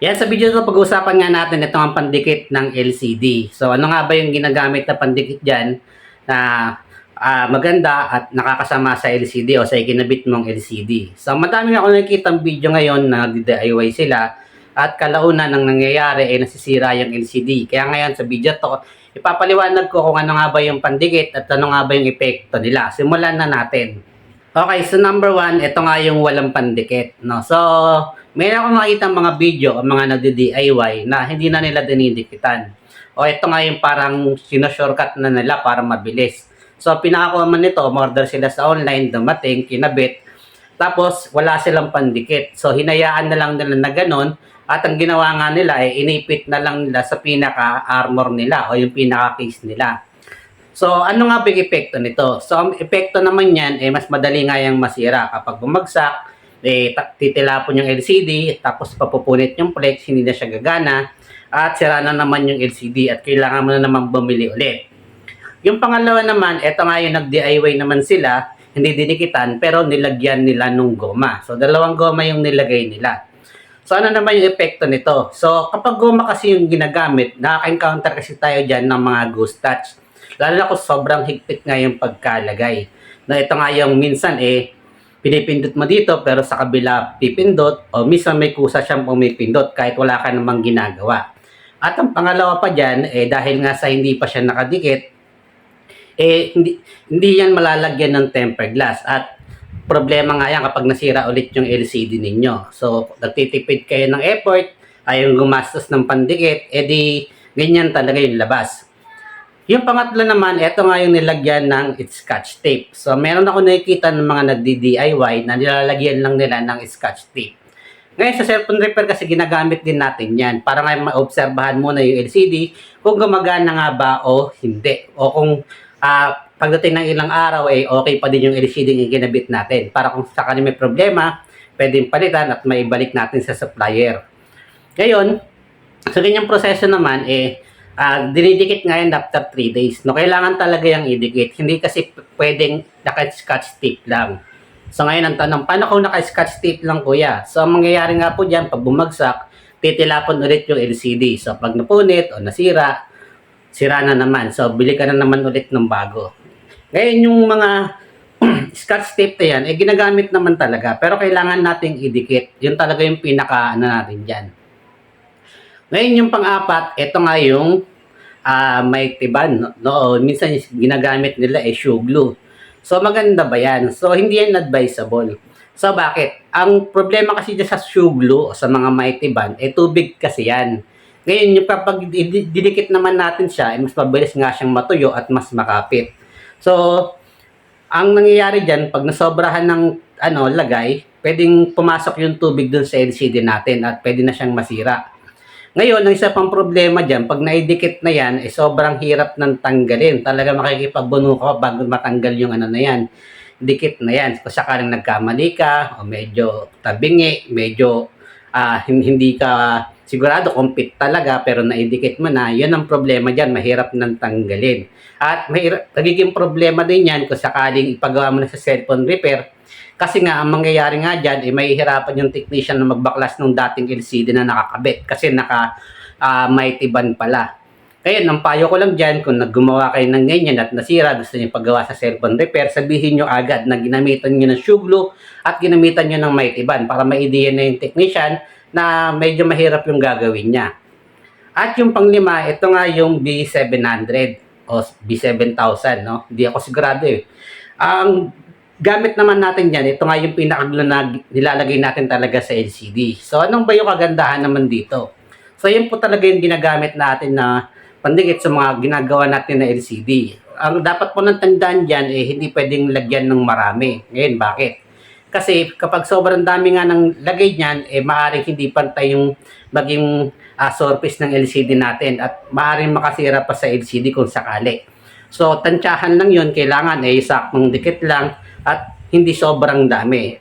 Yan, sa video ito, pag-uusapan nga natin ito ang pandikit ng LCD. So, ano nga ba yung ginagamit na pandikit dyan na maganda at nakakasama sa LCD o sa ikinabit mong LCD? So, madami ako nakikita video ngayon na DIY sila at kalaunan ng nangyayari ay nasisira yung LCD. Kaya ngayon sa video to, ipapaliwanag ko kung ano nga ba yung pandikit at ano nga ba yung epekto nila. Simulan na natin. Okay, so number one, ito nga yung walang pandikit. No? So, may akong makita mga video o mga nagdi-DIY na hindi na nila dinidikitan. O ito nga yung parang sino-shortcut na nila para mabilis. So, pinakakuha man nito, order sila sa online, dumating, kinabit, tapos wala silang pandikit. So, hinayaan na lang nila na ganun. At ang ginawa nga nila ay inipit na lang nila sa pinaka-armor nila o yung pinaka-case nila. So, ano nga ba yung epekto nito? So, ang epekto naman yan, mas madali nga yung masira. Kapag bumagsak, titilapon yung LCD, tapos papupunit yung flex, hindi na siya gagana, at sira na naman yung LCD at kailangan mo na naman bumili ulit. Yung pangalawa naman, eto nga yung nag-DIY naman sila, hindi dinikitan, pero nilagyan nila nung goma. So, dalawang goma yung nilagay nila. So, ano naman yung epekto nito? So, kapag goma kasi yung ginagamit, nakaka-encounter kasi tayo dyan ng mga ghost touch. Lalo na kung sobrang higpit nga yung pagkalagay. Na ito nga yung minsan pinipindot mo dito pero sa kabila pipindot o minsan may kusa siyang pumipindot kahit wala ka namang ginagawa. At ang pangalawa pa dyan, dahil nga sa hindi pa siya nakadikit, hindi yan malalagyan ng tempered glass. At problema nga yan kapag nasira ulit yung LCD ninyo. So, nagtitipid kayo ng effort, ayaw gumastos ng pandikit, di ganyan talaga yung labas. Yung pangatlo naman, ito nga yung nilagyan ng scotch tape. So, meron ako nakikita ng mga nagdi-DIY na nilalagyan lang nila ng scotch tape. Ngayon, sa cellphone repair kasi ginagamit din natin yan para nga maobserbahan muna yung LCD kung gumagana nga ba o hindi. O kung pagdating ng ilang araw, okay pa din yung LCD yung ginabit natin. Para kung sakali may problema, pwedeng palitan at maibalik natin sa supplier. Ngayon, sa ganyang proseso naman, dinidikit nga yan after 3 days. No, kailangan talaga yung idikit. Hindi kasi pwedeng naka-scotch tape lang. So ngayon ang tanong, paano kung naka-scotch tape lang kuya? So ang mangyayari nga po dyan, pag bumagsak, titilapon ulit yung LCD. So pag napunit o nasira, sira na naman. So bili ka na naman ulit ng bago. Ngayon yung mga scotch tape na yan, ginagamit naman talaga. Pero kailangan nating idikit. Yun talaga yung pinaka-ano natin dyan. Ngayon yung pang-apat, ito nga yung may tiban. No? Minsan ginagamit nila shoe glue. So maganda ba yan? So hindi yan advisable. So bakit? Ang problema kasi dyan sa shoe glue o sa mga may tiban, tubig kasi yan. Ngayon yung kapag didikit naman natin siya, mas mabilis nga siyang matuyo at mas makapit. So ang nangyayari dyan, pag nasobrahan ng lagay, pwedeng pumasok yung tubig dun sa LCD natin at pwede na siyang masira. Ngayon, ang isa pang problema dyan, pag naidikit na yan, sobrang hirap ng tanggalin. Talaga makikipagbuno ka bago matanggal yung na yan. Dikit na yan. Kung sakaling nagkamali ka, o medyo tabingi, medyo hindi ka sigurado kung fit talaga, pero naidikit mo na, yun ang problema dyan, mahirap ng tanggalin. At nagiging problema din yan kung sakaling ipagawa mo na sa cellphone repair, kasi nga, ang mangyayari nga dyan, may hirapan yung technician na magbaklas ng dating LCD na nakakabit kasi may tiban pala. Kaya, ang payo ko lang dyan, kung naggumawa kayo ng ganyan at nasira, gusto nyo paggawa sa cellphone repair, sabihin nyo agad na ginamitan nyo ng shoe glue at ginamitan nyo ng may tiban para ma-ideya na yung technician na medyo mahirap yung gagawin niya. At yung panglima, ito nga yung B700 o B7000, no? Hindi ako sigurado Ang gamit naman natin yan, ito nga yung pinaka-glue na nilalagay natin talaga sa LCD. So, anong ba yung kagandahan naman dito? So, yun po talaga yung ginagamit natin na pandikit sa mga ginagawa natin na LCD. Ang dapat po nang tandaan dyan, hindi pwedeng lagyan ng marami. Ngayon, bakit? Kasi kapag sobrang dami nga ng lagay niyan, maaaring hindi pantay yung maging surface ng LCD natin at maaaring makasira pa sa LCD kung sakali. So, tansyahan lang yun, kailangan saktong dikit lang at hindi sobrang dami.